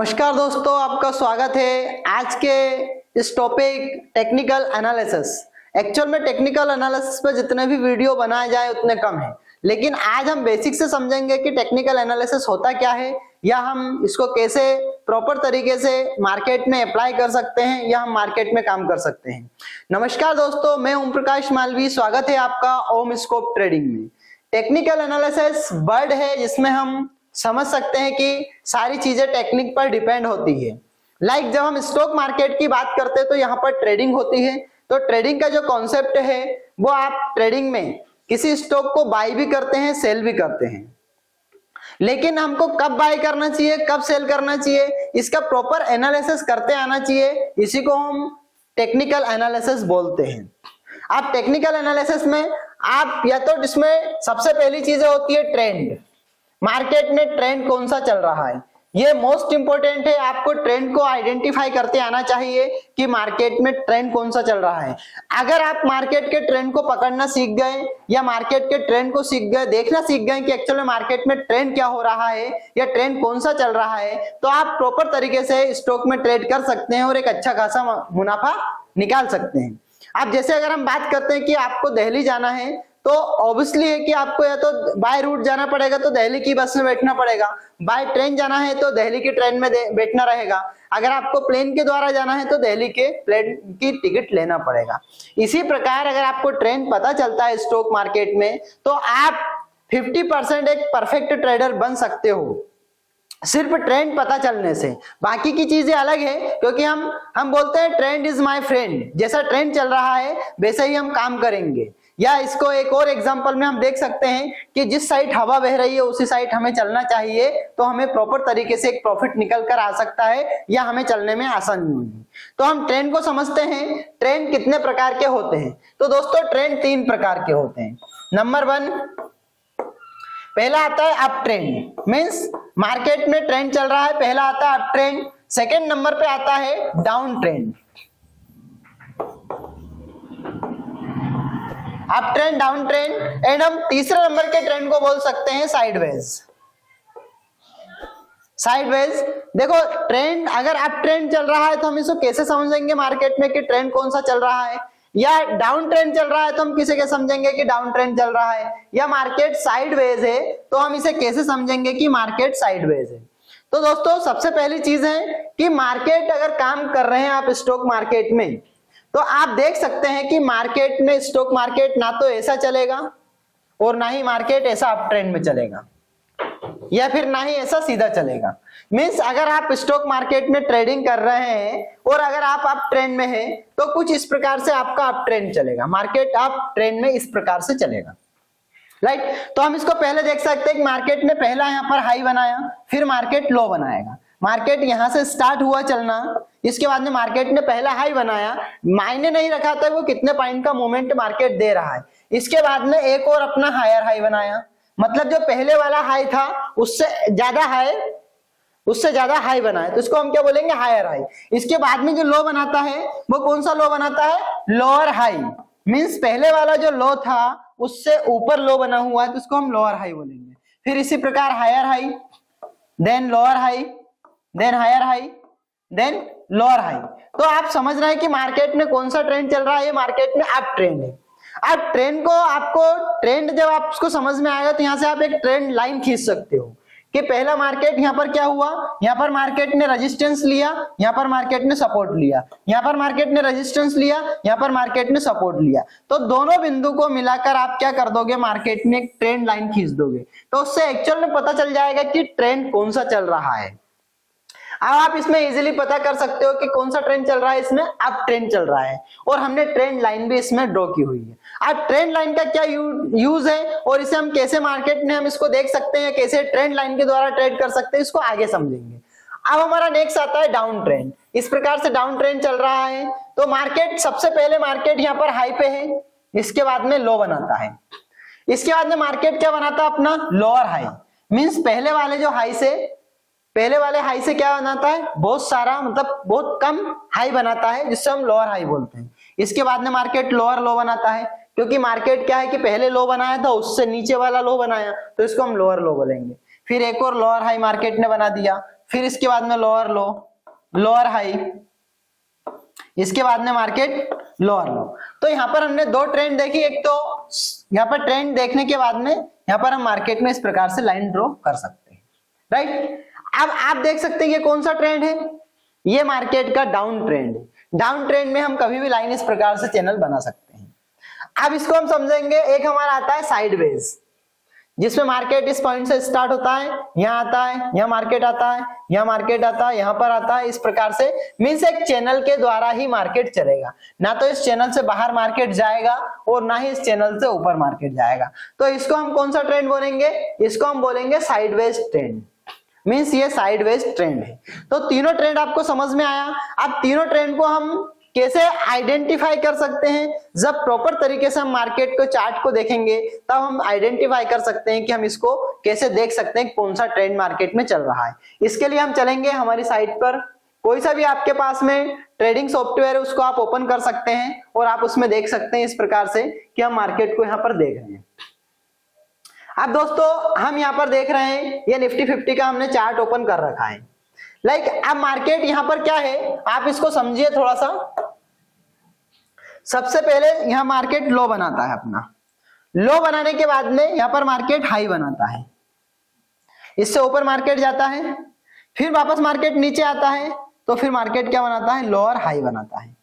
नमस्कार दोस्तों, आपका स्वागत है आज के इस टॉपिक टेक्निकल एनालिसिस। एक्चुअल में टेक्निकल एनालिसिस पे जितने भी वीडियो बनाए जाए उतने कम है, लेकिन आज हम बेसिक से समझेंगे कि टेक्निकल एनालिसिस होता क्या है या हम इसको कैसे प्रॉपर तरीके से मार्केट में अप्लाई कर सकते हैं या हम मार्केट में काम कर सकते हैं। नमस्कार दोस्तों, मैं ओम प्रकाश मालवी, स्वागत है आपका ओम स्कोप ट्रेडिंग में। टेक्निकल एनालिसिस वर्ड है जिसमें हम समझ सकते हैं कि सारी चीजें टेक्निक पर डिपेंड होती है। लाइक जब हम स्टॉक मार्केट की बात करते हैं तो यहाँ पर ट्रेडिंग होती है, तो ट्रेडिंग का जो कॉन्सेप्ट है वो आप ट्रेडिंग में किसी स्टॉक को बाय भी करते हैं, सेल भी करते हैं, लेकिन हमको कब बाय करना चाहिए, कब सेल करना चाहिए, इसका प्रॉपर एनालिसिस करते आना चाहिए। इसी को हम टेक्निकल एनालिसिस बोलते हैं। आप टेक्निकल एनालिसिस में आप या तो इसमें सबसे पहली चीजें होती है ट्रेंड, मार्केट में ट्रेंड कौन सा चल रहा है, ये मोस्ट इंपोर्टेंट है। आपको ट्रेंड को आइडेंटिफाई करते आना चाहिए कि मार्केट में ट्रेंड कौन सा चल रहा है। अगर आप मार्केट के ट्रेंड को पकड़ना सीख गए या मार्केट के ट्रेंड को सीख गए, देखना सीख गए कि एक्चुअली मार्केट में ट्रेंड क्या हो रहा है या ट्रेंड कौन सा चल रहा है, तो आप प्रॉपर तरीके से स्टॉक में ट्रेड कर सकते हैं और एक अच्छा खासा मुनाफा निकाल सकते हैं। अब जैसे अगर हम बात करते हैं कि आपको दिल्ली जाना है, तो ऑब्वियसली है कि आपको या तो बाय रूट जाना पड़ेगा तो दिल्ली की बस में बैठना पड़ेगा, बाय ट्रेन जाना है तो दिल्ली की ट्रेन में बैठना रहेगा, अगर आपको प्लेन के द्वारा जाना है तो दिल्ली के प्लेन की टिकट लेना पड़ेगा। इसी प्रकार अगर आपको ट्रेंड पता चलता है स्टॉक मार्केट में तो आप 50% एक परफेक्ट ट्रेडर बन सकते हो सिर्फ ट्रेंड पता चलने से। बाकी की चीजें अलग है, क्योंकि हम बोलते हैं ट्रेंड इज माय फ्रेंड, जैसा ट्रेंड चल रहा है वैसे ही हम काम करेंगे। या इसको एक और एग्जांपल में हम देख सकते हैं कि जिस साइड हवा बह रही है उसी साइड हमें चलना चाहिए, तो हमें प्रॉपर तरीके से एक प्रॉफिट निकल कर आ सकता है या हमें चलने में आसानी होगी। तो हम ट्रेंड को समझते हैं। ट्रेंड कितने प्रकार के होते हैं? तो दोस्तों ट्रेंड 3 प्रकार के होते हैं। नंबर 1, पहला आता है अप ट्रेंड, मींस मार्केट में ट्रेंड चल रहा है, पहला आता है अप ट्रेंड। सेकंड नंबर पे आता है down trend, up trend, down trend, and हम तीसरे नंबर के ट्रेंड को बोल सकते हैं साइडवेज। साइडवेज देखो, ट्रेंड अगर अप ट्रेंड चल रहा है तो हम इसको कैसे समझेंगे मार्केट में कि ट्रेंड कौन सा चल रहा है, या डाउन ट्रेंड चल रहा है तो हम किसे क्या समझेंगे कि डाउन ट्रेंड चल रहा है, या मार्केट साइडवेज है तो हम इसे कैसे समझेंगे कि मार्केट साइडवेज है। तो दोस्तों सबसे पहली चीज है कि मार्केट अगर काम कर रहे हैं आप स्टॉक मार्केट में, तो आप देख सकते हैं कि मार्केट में स्टॉक मार्केट ना तो ऐसा चलेगा और ना ही मार्केट ऐसा अप ट्रेंड में चलेगा, या फिर ना ही ऐसा सीधा चलेगा। मींस अगर आप स्टॉक मार्केट में ट्रेडिंग कर रहे हैं और अगर आप अप ट्रेंड में हैं तो कुछ इस प्रकार से आपका अप ट्रेंड चलेगा, मार्केट अप ट्रेंड में इस प्रकार से चलेगा, राइट। तो हम इसको पहले देख सकते हैं कि मार्केट ने पहला यहाँ पर हाई बनाया, फिर मार्केट लो बनाएगा। मार्केट यहां से स्टार्ट हुआ चलना, इसके बाद में मार्केट ने पहला हाई बनाया, मायने नहीं रखा था वो कितने पॉइंट का मूवमेंट मार्केट दे रहा है, इसके बाद में एक और अपना हायर हाई बनाया, मतलब जो पहले वाला हाई था उससे ज्यादा हाई बनाया, तो इसको हम क्या बोलेंगे, हायर हाई। इसके बाद में जो लो बनाता है वो कौन सा लो बनाता है, लोअर हाई, मींस पहले वाला जो लो था उससे ऊपर लो बना हुआ है तो इसको हम लोअर हाई बोलेंगे। फिर इसी प्रकार higher high, then lower high, then higher high, then lower high. तो आप समझ रहे हैं कि मार्केट में कौन सा ट्रेंड चल रहा है, मार्केट में अप ट्रेंड है। अब ट्रेंड को आपको ट्रेंड जब आपको समझ में आएगा तो यहां से आप एक ट्रेंड लाइन खींच सकते हो कि पहला मार्केट यहां पर क्या हुआ, यहां पर मार्केट ने रेजिस्टेंस लिया, यहां पर मार्केट ने सपोर्ट लिया, यहां पर मार्केट ने रेजिस्टेंस लिया, यहां पर मार्केट ने सपोर्ट लिया, तो दोनों बिंदु को मिलाकर आप क्या कर दोगे, मार्केट में एक ट्रेंड लाइन खींच दोगे, तो उससे एक्चुअल में पता चल जाएगा कि ट्रेंड कौन सा चल रहा है। अब आप इसमें इजीली पता कर सकते हो कि कौन सा ट्रेंड चल रहा है, इसमें अप ट्रेंड चल रहा है और हमने ट्रेंड लाइन भी इसमें ड्रॉ की हुई है। अब ट्रेंड लाइन का क्या यूज है और इसे हम कैसे मार्केट में हम इसको देख सकते हैं, कैसे ट्रेंड लाइन के द्वारा ट्रेड कर सकते हैं, इसको आगे समझेंगे। अब हमारा नेक्स्ट आता है डाउन ट्रेंड। इस प्रकार से डाउन ट्रेंड चल रहा है तो मार्केट सबसे पहले मार्केट यहाँ पर हाई पे है, इसके बाद में लो बनाता है, इसके बाद में मार्केट क्या बनाता है, अपना लोअर हाई, मींस पहले वाले हाई से क्या बनाता है, बहुत सारा मतलब बहुत कम हाई बनाता है जिससे हम लोअर हाई बोलते हैं। इसके बाद में मार्केट लोअर लो बनाता है, क्योंकि मार्केट क्या है कि पहले लो बनाया था उससे नीचे वाला लो बनाया तो इसको हम लोअर लो बोलेंगे। फिर एक और लोअर हाई मार्केट ने बना दिया, फिर इसके बाद में लोअर लो, लोअर हाई, इसके बाद में मार्केट लोअर लो। तो यहाँ पर हमने दो ट्रेंड देखी, एक तो यहाँ पर ट्रेंड देखने के बाद में यहाँ पर हम मार्केट में इस प्रकार से लाइन ड्रॉ कर सकते हैं, राइट। अब आप देख सकते हैं ये कौन सा ट्रेंड है, ये मार्केट का डाउन ट्रेंड है। डाउन ट्रेंड में हम कभी भी लाइन इस प्रकार से चैनल बना सकते हैं। अब इसको हम समझेंगे, एक हमारा आता है साइडवेज, जिसमें मार्केट इस पॉइंट से स्टार्ट होता है, यहाँ आता है, यहाँ मार्केट आता है, यहाँ मार्केट आता है, यहाँ पर आता है, इस प्रकार से मीन्स एक चैनल के द्वारा ही मार्केट चलेगा, ना तो इस चैनल से बाहर मार्केट जाएगा और ना ही इस चैनल से ऊपर मार्केट जाएगा। तो इसको हम कौन सा ट्रेंड बोलेंगे, इसको हम बोलेंगे साइडवेज ट्रेंड, मीन्स ये साइडवेज ट्रेंड है। तो तीनों ट्रेंड आपको समझ में आया। अब तीनों ट्रेंड को हम कैसे आइडेंटिफाई कर सकते हैं, जब प्रॉपर तरीके से हम मार्केट को चार्ट को देखेंगे तब हम आइडेंटिफाई कर सकते हैं कि हम इसको कैसे देख सकते हैं कौन सा ट्रेंड मार्केट में चल रहा है। इसके लिए हम चलेंगे हमारी साइट पर, कोई सा भी आपके पास में ट्रेडिंग सॉफ्टवेयर है उसको आप ओपन कर सकते हैं और आप उसमें देख सकते हैं इस प्रकार से कि हम मार्केट को यहाँ पर देख रहे हैं। अब दोस्तों हम यहाँ पर देख रहे हैं ये निफ्टी 50 का हमने चार्ट ओपन कर रखा है। अब मार्केट यहाँ पर क्या है आप इसको समझिए थोड़ा सा। सबसे पहले यहाँ मार्केट लो बनाता है अपना, लो बनाने के बाद में यहाँ पर मार्केट हाई बनाता है, इससे ऊपर मार्केट जाता है, फिर वापस मार्केट नीचे आता है, तो फिर मार्केट क्या बनाता है, लोअर हाई बनाता है।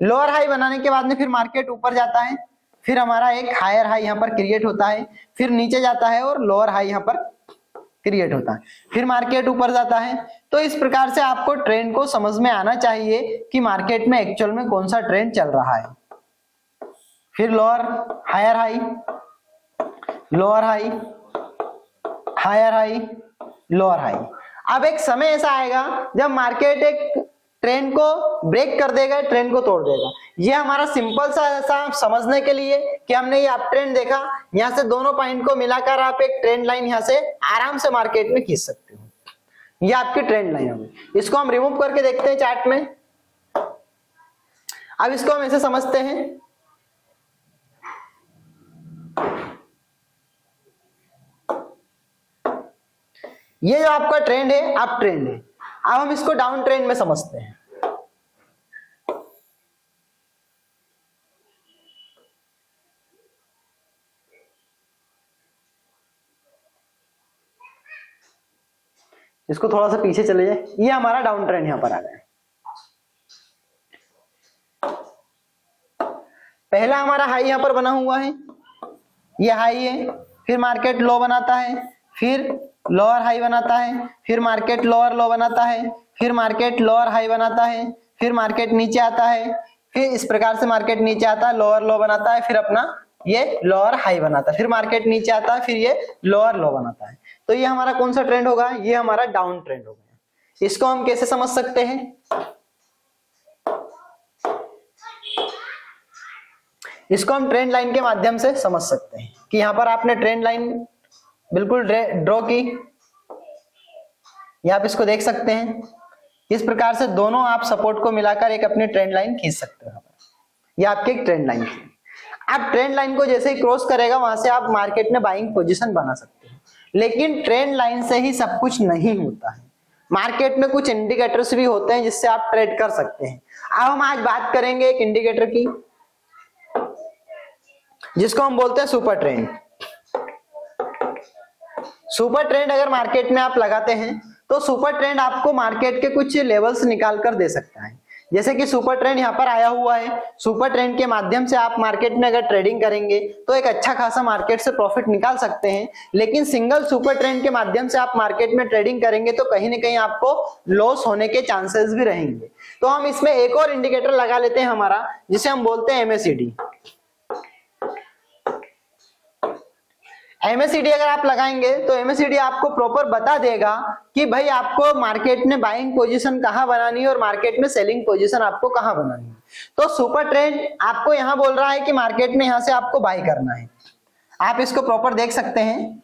लोअर हाई बनाने के बाद में फिर मार्केट ऊपर जाता है, फिर हमारा एक हायर हाई यहाँ पर क्रिएट होता है, फिर नीचे जाता है और लोअर हाई यहाँ पर क्रिएट होता है, फिर मार्केट ऊपर जाता है। तो इस प्रकार से आपको ट्रेंड को समझ में आना चाहिए कि मार्केट में एक्चुअल में कौन सा ट्रेंड चल रहा है। फिर lower higher high, lower high, higher high, lower high. अब एक समय ऐसा आएगा जब मार्केट एक ट्रेंड को ब्रेक कर देगा, ट्रेंड को तोड़ देगा। ये हमारा सिंपल सा ऐसा समझने के लिए कि हमने ये अप ट्रेंड देखा, यहाँ से दोनों पॉइंट को मिलाकर आप एक ट्रेंड लाइन यहाँ से आराम से मार्केट में खींच सकते हो। ये आपकी ट्रेंड लाइन होगी। इसको हम रिमूव करके देखते हैं चार्ट में। अब इसको हम ऐसे समझते हैं, ये जो आपका ट्रेंड है अप ट्रेंड है। अब हम इसको डाउन ट्रेंड में समझते हैं। इसको थोड़ा सा पीछे चले जाए, ये हमारा डाउन ट्रेंड यहां पर आ गया। पहला हमारा हाई यहां पर बना हुआ है, ये हाई है, फिर मार्केट लो बनाता है, फिर लोअर हाई बनाता है, फिर मार्केट लोअर लो बनाता है, फिर मार्केट लोअर हाई बनाता है, फिर मार्केट नीचे आता है, फिर इस प्रकार से मार्केट नीचे आता है, लोअर लो बनाता है, फिर अपना ये लोअर हाई बनाता है, फिर मार्केट नीचे आता है, फिर ये लोअर लो बनाता है। तो ये हमारा कौन सा ट्रेंड होगा, ये हमारा डाउन ट्रेंड हो गया। इसको हम कैसे समझ सकते हैं, इसको हम ट्रेंड लाइन के माध्यम से समझ सकते हैं कि यहां पर आपने ट्रेंड लाइन बिल्कुल ड्रॉ की, ये आप इसको देख सकते हैं। इस प्रकार से दोनों आप सपोर्ट को मिलाकर एक अपनी ट्रेंड लाइन खींच सकते हो। ये आपकी एक ट्रेंड लाइन थी। आप ट्रेंड लाइन को जैसे ही क्रॉस करेगा वहां से आप मार्केट में बाइंग पोजीशन बना सकते हो। लेकिन ट्रेंड लाइन से ही सब कुछ नहीं होता है, मार्केट में कुछ इंडिकेटर्स भी होते हैं जिससे आप ट्रेड कर सकते हैं। अब हम आज बात करेंगे एक इंडिकेटर की जिसको हम बोलते हैं सुपर ट्रेंड। सुपर ट्रेंड अगर मार्केट में आप लगाते हैं तो सुपर ट्रेंड आपको मार्केट के कुछ लेवल्स निकाल कर दे सकता है। जैसे कि सुपर ट्रेंड यहाँ पर आया हुआ है, सुपर ट्रेंड के माध्यम से आप मार्केट में अगर ट्रेडिंग करेंगे तो एक अच्छा खासा मार्केट से प्रॉफिट निकाल सकते हैं। लेकिन सिंगल सुपर ट्रेंड के माध्यम से आप मार्केट में ट्रेडिंग करेंगे तो कहीं ना कहीं आपको लॉस होने के चांसेस भी रहेंगे। तो हम इसमें एक और इंडिकेटर लगा लेते हैं हमारा, जिसे हम बोलते हैं MACD। MACD अगर आप लगाएंगे तो MACD आपको प्रॉपर बता देगा कि भाई आपको मार्केट में बाइंग पोजीशन कहां बनानी है और मार्केट में सेलिंग पोजीशन आपको कहां बनानी है। तो सुपर ट्रेंड आपको यहां बोल रहा है कि मार्केट में यहां से आपको बाय करना है। आप इसको प्रॉपर देख सकते हैं।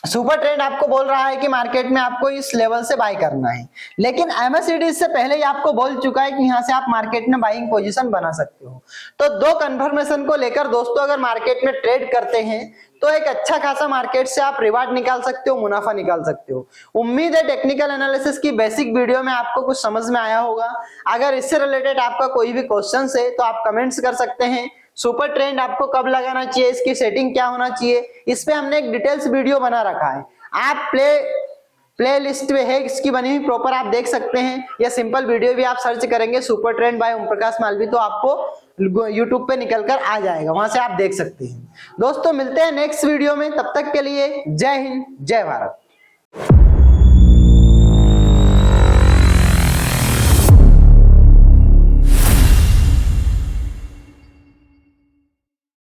सुपर ट्रेंड आपको बोल रहा है कि मार्केट में आपको इस लेवल से बाय करना है, लेकिन MACD इससे पहले ही आपको बोल चुका है कि यहां से आप मार्केट में बाइंग पोजीशन बना सकते हो। तो दो कंफर्मेशन को लेकर दोस्तों अगर मार्केट में ट्रेड करते हैं तो एक अच्छा खासा मार्केट से आप रिवार्ड निकाल सकते हो, मुनाफा निकाल सकते हो। उम्मीद है टेक्निकल एनालिसिस की बेसिक वीडियो में आपको कुछ समझ में आया होगा। अगर इससे रिलेटेड आपका कोई भी क्वेश्चन है तो आप कमेंट्स कर सकते हैं। सुपर ट्रेंड आपको कब लगाना चाहिए, इसकी सेटिंग क्या होना चाहिए, इस पे हमने एक डिटेल्स वीडियो बना रखा है। आप प्ले लिस्ट में है इसकी बनी हुई प्रॉपर, आप देख सकते हैं। या सिंपल वीडियो भी आप सर्च करेंगे super trend bye Om Prakash Malvi तो आपको यूट्यूब पे निकलकर आ जाएगा, वहां से आप देख सकते हैं। दोस्तों मिलते हैं नेक्स्ट वीडियो में, तब तक के लिए जय हिंद जय भारत।